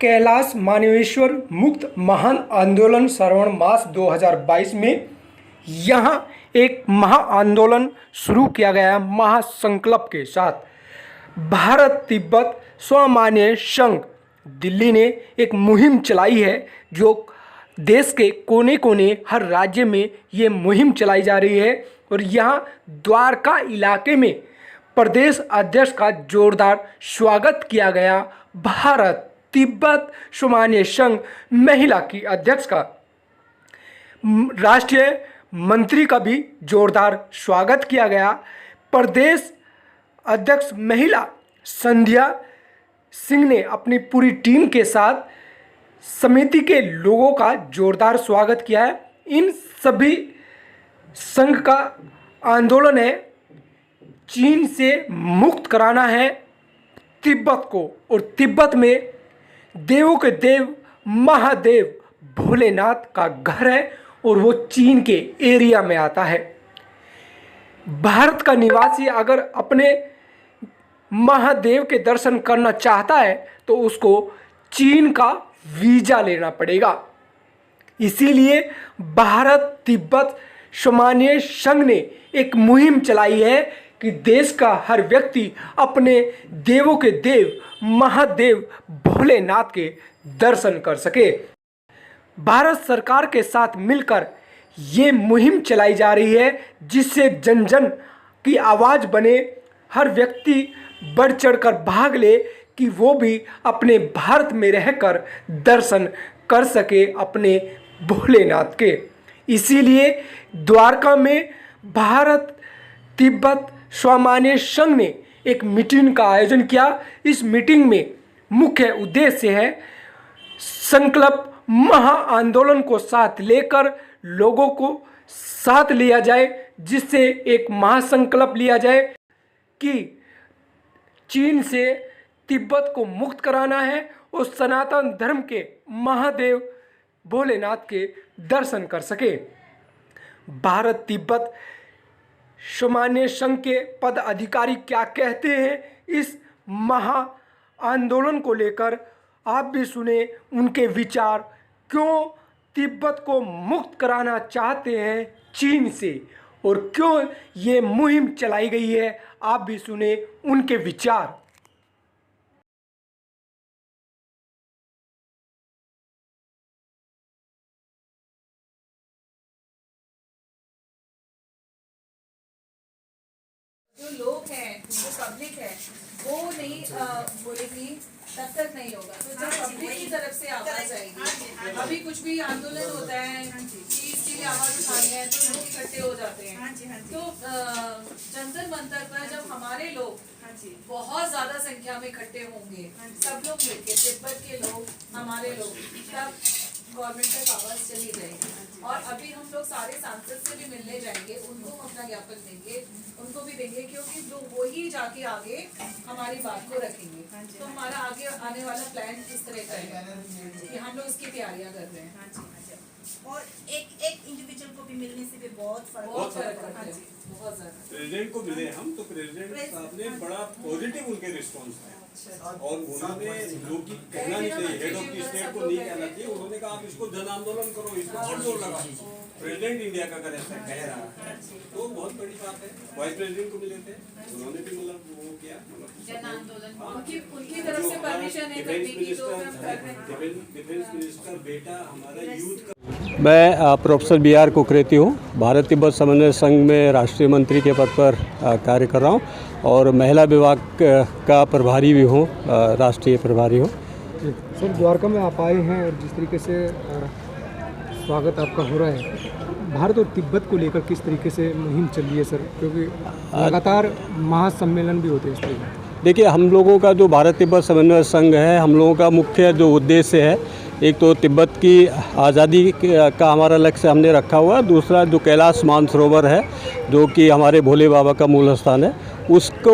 कैलाश मानवेश्वर मुक्त महान आंदोलन श्रावण मास 2022 में यहाँ एक महा आंदोलन शुरू किया गया। महासंकल्प के साथ भारत तिब्बत स्वामान्य संघ दिल्ली ने एक मुहिम चलाई है, जो देश के कोने कोने हर राज्य में ये मुहिम चलाई जा रही है। और यहाँ द्वारका इलाके में प्रदेश अध्यक्ष का जोरदार स्वागत किया गया। भारत तिब्बत स्वामान्य संघ महिला की अध्यक्ष का, राष्ट्रीय मंत्री का भी जोरदार स्वागत किया गया। प्रदेश अध्यक्ष महिला संध्या सिंह ने अपनी पूरी टीम के साथ समिति के लोगों का जोरदार स्वागत किया है। इन सभी संघ का आंदोलन है, चीन से मुक्त कराना है तिब्बत को। और तिब्बत में देवों के देव महादेव भोलेनाथ का घर है और वो चीन के एरिया में आता है। भारत का निवासी अगर अपने महादेव के दर्शन करना चाहता है तो उसको चीन का वीज़ा लेना पड़ेगा। इसीलिए भारत तिब्बत स्वामान्य संघ ने एक मुहिम चलाई है कि देश का हर व्यक्ति अपने देवों के देव महादेव भोलेनाथ के दर्शन कर सके। भारत सरकार के साथ मिलकर ये मुहिम चलाई जा रही है, जिससे जन जन की आवाज़ बने, हर व्यक्ति बढ़ चढ़कर भाग ले कि वो भी अपने भारत में रहकर दर्शन कर सके अपने भोलेनाथ के। इसीलिए द्वारका में भारत तिब्बत स्वामान्य संघ ने एक मीटिंग का आयोजन किया। इस मीटिंग में मुख्य उद्देश्य है संकल्प महा आंदोलन को साथ लेकर लोगों को साथ लिया जाए, जिससे एक महासंकल्प लिया जाए कि चीन से तिब्बत को मुक्त कराना है और सनातन धर्म के महादेव भोलेनाथ के दर्शन कर सके। भारत तिब्बत स्वामान्य संघ के पद अधिकारी क्या कहते हैं इस महा आंदोलन को लेकर, आप भी सुने उनके विचार। क्यों तिब्बत को मुक्त कराना चाहते हैं चीन से और क्यों ये मुहिम चलाई गई है, आप भी सुने उनके विचार। जो लोग हैं, जो पब्लिक है, वो नहीं बोलेगी तब तक नहीं होगा। तो जब पब्लिक की तरफ से आवाज आएगी, अभी कुछ भी आंदोलन होता है कि इसके लिए आवाज उठानी है तो लोग इकट्ठे हो जाते हैं। तो जंतर मंतर पर जब हमारे लोग बहुत ज्यादा संख्या में इकट्ठे होंगे, सब लोग मिलके तिब्बत के लोग, हमारे लोग, तब गवर्नमेंट तक आवाज चली जाएगी। और अभी हम लोग सारे सांसद से भी मिलने जाएंगे, उनको हम अपना ज्ञापन देंगे, उनको भी देंगे, क्योंकि जो वो ही जाके आगे हमारी बात को रखेंगे। तो हमारा आगे आने वाला प्लान इस तरह का है कि हम लोग इसकी तैयारियां कर रहे हैं। और एक इंडिविजुअल को भी मिलने से भी बहुत फर्क पड़ता है, बहुत ज्यादा। प्रेसिडेंट को मिले हम तो प्रेसिडेंट साहब ने बड़ा पॉजिटिव उनके रिस्पॉन्स है। और उन्होंने जो कि कहना नहीं चाहिए, हेड ऑफ द स्टेट को नहीं कहना चाहिए, उन्होंने कहा आप इसको जन आंदोलन करो, इसको और जोर लगा। प्रेसिडेंट इंडिया का अगर ऐसा कह रहा है तो बहुत बड़ी बात है। वाइस प्रेसिडेंट को मिले थे, उन्होंने भी मतलब वो किया, जन आंदोलन उनकी तरफ से परमिशन है करने की, तो हम कर रहे हैं। डिफेंस मिनिस्टर बेटा हमारा यूथ का। मैं प्रोफेसर BR कुकरेती हूँ। भारत तिब्बत समन्वय संघ में राष्ट्रीय मंत्री के पद पर कार्य कर रहा हूँ और महिला विभाग का प्रभारी भी हूँ, राष्ट्रीय प्रभारी हूँ। सर, द्वारका में आप आए हैं और जिस तरीके से स्वागत आपका हो रहा है, भारत और तिब्बत को लेकर किस तरीके से मुहिम चल रही है सर? क्योंकि लगातार महासम्मेलन भी होते हैं इस तरीके। देखिए, हम लोगों का जो भारत तिब्बत समन्वय संघ है, हम लोगों का मुख्य जो उद्देश्य है, एक तो तिब्बत की आज़ादी का हमारा लक्ष्य हमने रखा हुआ है। दूसरा जो कैलाश मानसरोवर है, जो कि हमारे भोले बाबा का मूल स्थान है, उसको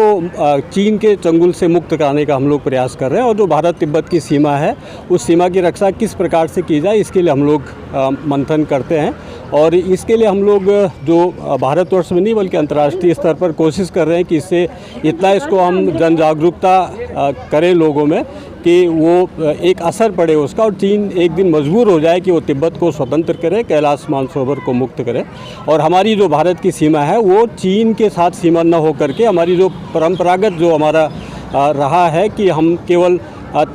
चीन के चंगुल से मुक्त कराने का हम लोग प्रयास कर रहे हैं। और जो भारत तिब्बत की सीमा है, उस सीमा की रक्षा किस प्रकार से की जाए, इसके लिए हम लोग मंथन करते हैं। और इसके लिए हम लोग जो भारतवर्ष में नहीं बल्कि अंतर्राष्ट्रीय स्तर पर कोशिश कर रहे हैं कि इससे इतना इसको हम जन जागरूकता करें लोगों में कि वो एक असर पड़े उसका और चीन एक दिन मजबूर हो जाए कि वो तिब्बत को स्वतंत्र करे, कैलाश मानसरोवर को मुक्त करे। और हमारी जो भारत की सीमा है वो चीन के साथ सीमा न हो करके हमारी जो परंपरागत जो हमारा रहा है कि हम केवल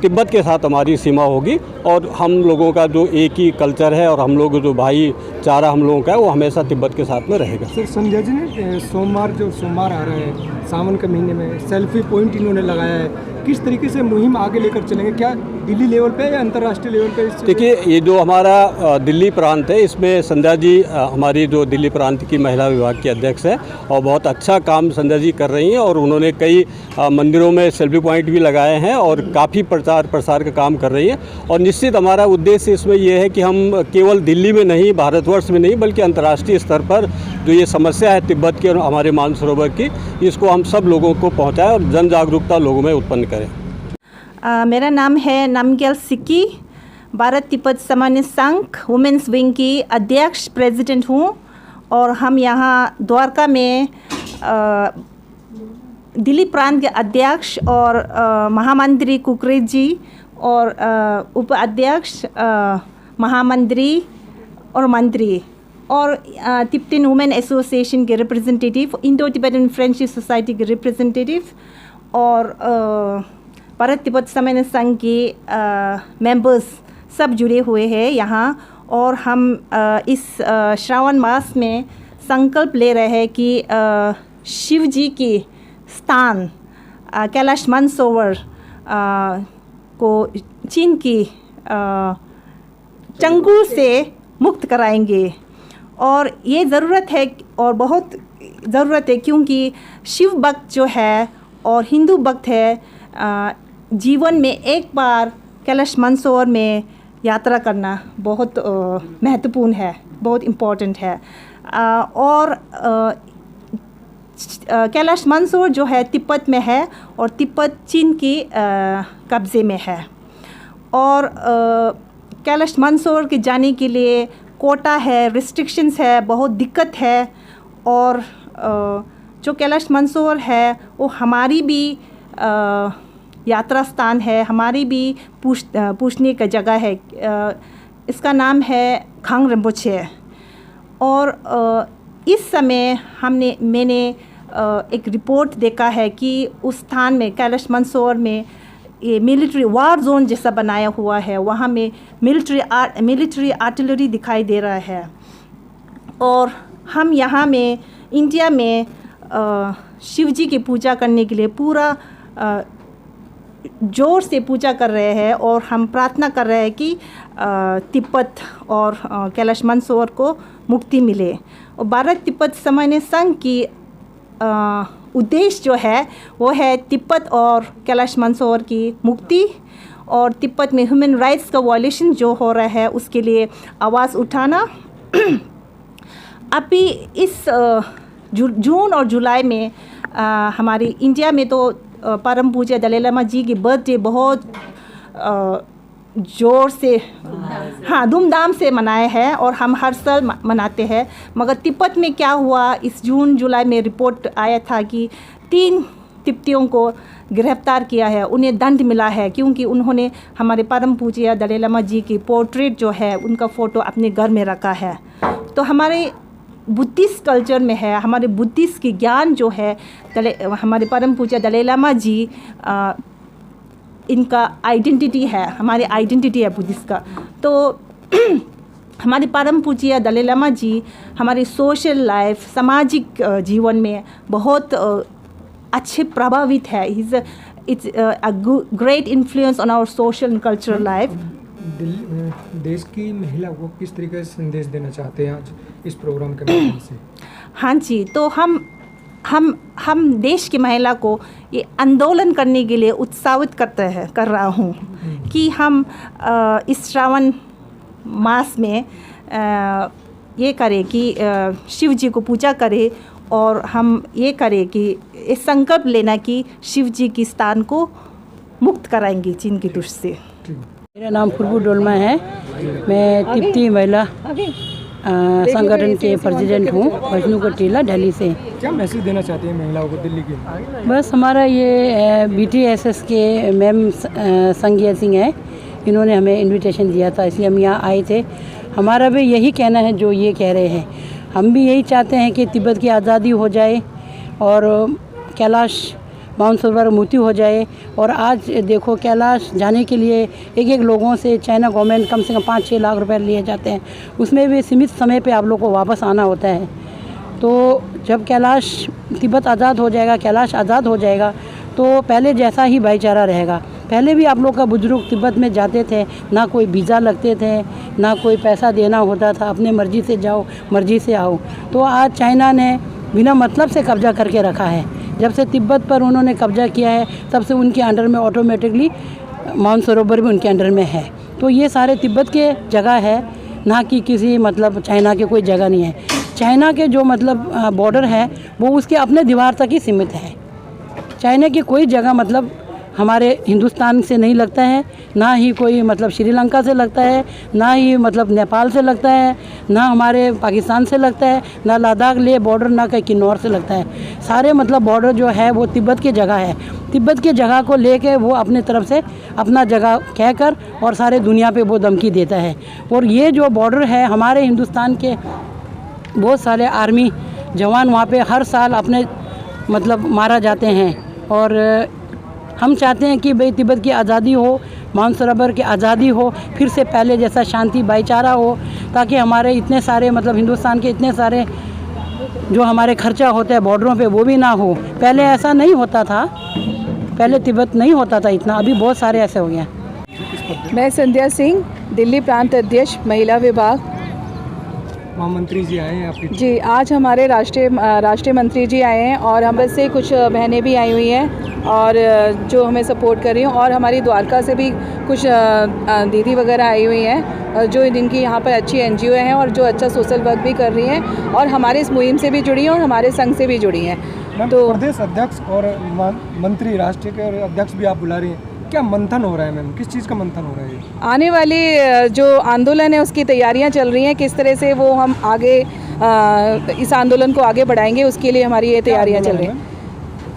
तिब्बत के साथ हमारी सीमा होगी और हम लोगों का जो एक ही कल्चर है और हम लोग जो भाईचारा हम लोगों का है वो हमेशा तिब्बत के साथ में रहेगा। सर, संध्या जी ने सोमवार आ रहे हैं सावन के महीने में, सेल्फी पॉइंट इन्होंने लगाया है, किस तरीके से मुहिम आगे लेकर चलेंगे, क्या दिल्ली लेवल पे या अंतर्राष्ट्रीय लेवल पे? देखिए, ये जो हमारा दिल्ली प्रांत है इसमें संध्या जी हमारी जो दिल्ली प्रांत की महिला विभाग की अध्यक्ष है और बहुत अच्छा काम संध्या जी कर रही हैं और उन्होंने कई मंदिरों में सेल्फी पॉइंट भी लगाए हैं और काफ़ी प्रचार प्रसार का काम कर रही है। और निश्चित हमारा उद्देश्य इसमें यह है कि हम केवल दिल्ली में नहीं, भारतवर्ष में नहीं, बल्कि अंतर्राष्ट्रीय स्तर पर जो ये समस्या है तिब्बत की और हमारे मानसरोवर की, इसको हम सब लोगों को पहुँचाएँ और जन जागरूकता लोगों में उत्पन्न करें। मेरा नाम है नामग्याल सिक्की, भारत तिब्बत सामान्य संघ वुमेंस विंग की अध्यक्ष प्रेसिडेंट हूँ और हम यहाँ द्वारका में दिल्ली प्रांत के अध्यक्ष और महामंत्री कुकरेज जी और उपाध्यक्ष महामंत्री और मंत्री और तिब्बतन वुमेन एसोसिएशन के representative, Indo Tibetan friendship society के रिप्रेजेंटेटिव और भारत तिब्बत सामान्य संघ के मेंबर्स सब जुड़े हुए हैं यहाँ। और हम इस श्रावण मास में संकल्प ले रहे हैं कि शिव जी के स्थान कैलाश मानसरोवर को चीन की चंगुल से मुक्त कराएंगे। और ये ज़रूरत है और बहुत ज़रूरत है क्योंकि शिव भक्त जो है और हिंदू भक्त है, जीवन में एक बार कैलाश मानसरोवर में यात्रा करना बहुत महत्वपूर्ण है, बहुत इम्पोर्टेंट है। और कैलाश मानसरोवर जो है तिब्बत में है और तिब्बत चीन की कब्ज़े में है। और कैलाश मानसरोवर के जाने के लिए कोटा है, रिस्ट्रिक्शंस है, बहुत दिक्कत है। और जो कैलाश मानसरोवर है वो हमारी भी यात्रा स्थान है, हमारी भी पूछने का जगह है। इसका नाम है खांग रिम्पोछे। और इस समय मैंने एक रिपोर्ट देखा है कि उस स्थान में कैलाश मानसरोवर में ये मिलिट्री वार जोन जैसा बनाया हुआ है, वहाँ में मिलिट्री आर्टिलरी दिखाई दे रहा है। और हम यहाँ में इंडिया में शिव जी की पूजा करने के लिए पूरा जोर से पूजा कर रहे हैं और हम प्रार्थना कर रहे हैं कि तिब्बत और कैलाश मानसरोवर को मुक्ति मिले। और भारत तिब्बत सामान्य संघ की उद्देश्य जो है वो है तिब्बत और कैलाश मानसरोवर की मुक्ति और तिब्बत में ह्यूमन राइट्स का वायलेशन जो हो रहा है उसके लिए आवाज़ उठाना। अभी इस जून और जुलाई में हमारी इंडिया में तो परम पूज्य दलाई लामा जी की बर्थडे बहुत जोर से धूमधाम से मनाए हैं और हम हर साल मनाते हैं। मगर तिब्बत में क्या हुआ, इस जून जुलाई में रिपोर्ट आया था कि 3 तिब्बतियों को गिरफ्तार किया है, उन्हें दंड मिला है क्योंकि उन्होंने हमारे परम पूज्य दलाई लामा जी की पोर्ट्रेट जो है उनका फ़ोटो अपने घर में रखा है। तो हमारे बुद्धिस्ट कल्चर में है, हमारे बुद्धिस्ट की ज्ञान जो है हमारे परम पूज्य दलाई लामा जी इनका आइडेंटिटी है, हमारी आइडेंटिटी है बुद्धिस्ट का। तो हमारे परम पूज्य दलाई लामा जी हमारी सोशल लाइफ, सामाजिक जीवन में बहुत अच्छे प्रभावित है। It's a great influence on our social and cultural life. देश की महिला को किस तरीके से संदेश देना चाहते हैं आज इस प्रोग्राम के माध्यम से? हाँ जी, तो हम देश की महिला को ये आंदोलन करने के लिए उत्साहित कर रहा हूँ कि हम इस श्रावण मास में ये करें कि शिव जी को पूजा करें और हम ये करें कि ये संकल्प लेना कि शिव जी की स्थान को मुक्त कराएंगे चीन की दुष्ट से। मेरा नाम फुरबू डोलमा है। मैं तिब्बती महिला संगठन के प्रेसिडेंट हूँ, वैष्णु कटीला, दिल्ली से। क्या मैसेज देना चाहती हैं महिलाओं को दिल्ली के? बस हमारा ये BTSS के मैम संज्ञा सिंह है, इन्होंने हमें इनविटेशन दिया था, इसलिए हम यहाँ आए थे। हमारा भी यही कहना है जो ये कह रहे हैं, हम भी यही चाहते हैं कि तिब्बत की आज़ादी हो जाए और कैलाश मानसरोवर मुक्ति हो जाए। और आज देखो कैलाश जाने के लिए एक लोगों से चाइना गवर्नमेंट कम से कम 5-6 लाख रुपए लिए जाते हैं, उसमें भी सीमित समय पे आप लोग को वापस आना होता है। तो जब कैलाश तिब्बत आज़ाद हो जाएगा, कैलाश आज़ाद हो जाएगा, तो पहले जैसा ही भाईचारा रहेगा। पहले भी आप लोग का बुजुर्ग तिब्बत में जाते थे, ना कोई वीज़ा लगते थे, ना कोई पैसा देना होता था, अपने मर्ज़ी से जाओ मर्ज़ी से आओ। तो आज चाइना ने बिना मतलब से कब्जा करके रखा है। जब से तिब्बत पर उन्होंने कब्जा किया है, तब से उनके अंडर में ऑटोमेटिकली मानसरोवर भी उनके अंडर में है। तो ये सारे तिब्बत के जगह है, ना कि किसी मतलब चाइना के कोई जगह नहीं है। चाइना के जो मतलब बॉर्डर है वो उसके अपने दीवार तक ही सीमित है। चाइना की कोई जगह मतलब हमारे हिंदुस्तान से नहीं लगता है, ना ही कोई मतलब श्रीलंका से लगता है, ना ही मतलब नेपाल से लगता है, ना हमारे पाकिस्तान से लगता है, ना लद्दाख ले बॉर्डर, ना कहीं किन्नौर से लगता है। सारे मतलब बॉर्डर जो है वो तिब्बत की जगह है। तिब्बत की जगह को लेके वो अपने तरफ से अपना जगह कहकर और सारे दुनिया पे वो धमकी देता है। और ये जो बॉर्डर है, हमारे हिंदुस्तान के बहुत सारे आर्मी जवान वहाँ पे हर साल अपने मतलब मारा जाते हैं। और हम चाहते हैं कि भाई तिब्बत की आज़ादी हो, मानसरोवर की आज़ादी हो, फिर से पहले जैसा शांति भाईचारा हो, ताकि हमारे इतने सारे मतलब हिंदुस्तान के इतने सारे जो हमारे खर्चा होता है बॉर्डरों पे वो भी ना हो। पहले ऐसा नहीं होता था, पहले तिब्बत नहीं होता था इतना, अभी बहुत सारे ऐसे हो गए। मैं संध्या सिंह, दिल्ली प्रांत अध्यक्ष, महिला विभाग। महामंत्री जी आए हैं आपके? जी, आज हमारे राष्ट्रीय मंत्री जी आए हैं और हम से कुछ बहनें भी आई हुई हैं और जो हमें सपोर्ट कर रही हैं, और हमारी द्वारका से भी कुछ दीदी वगैरह आई हुई हैं जो जिनकी यहाँ पर अच्छी NGO हैं और जो अच्छा सोशल वर्क भी कर रही हैं और हमारे इस मुहिम से भी जुड़ी हैं और हमारे संघ से भी जुड़ी हैं। तो प्रदेश अध्यक्ष और मंत्री, राष्ट्रीय के अध्यक्ष भी आप बुला रही हैं, क्या मंथन हो रहा है मैम? किस चीज़ का मंथन हो रहा है? आने वाली जो आंदोलन है उसकी तैयारियां चल रही हैं, किस तरह से वो हम आगे इस आंदोलन को आगे बढ़ाएंगे, उसके लिए हमारी ये तैयारियां चल रही हैं।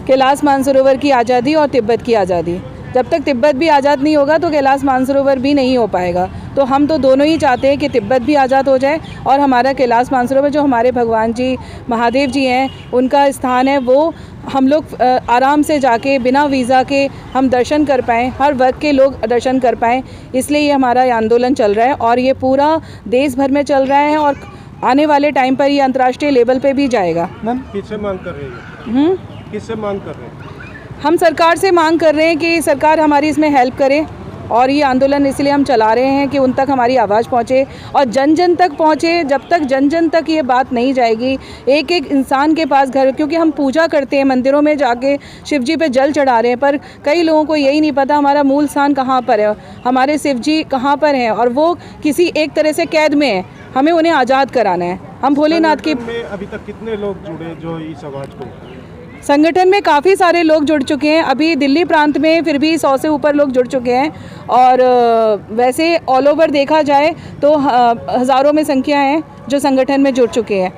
कैलाश मानसरोवर की आज़ादी और तिब्बत की आज़ादी। जब तक तिब्बत भी आज़ाद नहीं होगा तो कैलाश मानसरोवर भी नहीं हो पाएगा। तो हम तो दोनों ही चाहते हैं कि तिब्बत भी आज़ाद हो जाए और हमारा कैलाश मानसरोवर जो हमारे भगवान जी महादेव जी हैं उनका स्थान है, वो हम लोग आराम से जाके बिना वीज़ा के हम दर्शन कर पाएँ, हर वर्ग के लोग दर्शन कर पाएँ। इसलिए ये हमारा आंदोलन चल रहा है और ये पूरा देश भर में चल रहा है और आने वाले टाइम पर ये अंतर्राष्ट्रीय लेवल पे भी जाएगा। मैम किससे मांग कर रही है? किससे मांग कर रहे हैं? हम सरकार से मांग कर रहे हैं कि सरकार हमारी इसमें हेल्प करे और ये आंदोलन इसलिए हम चला रहे हैं कि उन तक हमारी आवाज़ पहुँचे और जन जन तक पहुँचे। जब तक जन जन तक ये बात नहीं जाएगी, एक एक इंसान के पास घर, क्योंकि हम पूजा करते हैं मंदिरों में जाके शिव जी पे जल चढ़ा रहे हैं, पर कई लोगों को यही नहीं पता हमारा मूल स्थान कहाँ पर है, हमारे शिव जी कहाँ पर हैं और वो किसी एक तरह से कैद में है। हमें उन्हें आज़ाद कराना है। हम भोलेनाथ के में अभी तक कितने लोग जुड़े जो इस आवाज़ को? संगठन में काफ़ी सारे लोग जुड़ चुके हैं। अभी दिल्ली प्रांत में फिर भी 100 से ऊपर लोग जुड़ चुके हैं और वैसे ऑल ओवर देखा जाए तो हज़ारों में संख्या है जो संगठन में जुड़ चुके हैं।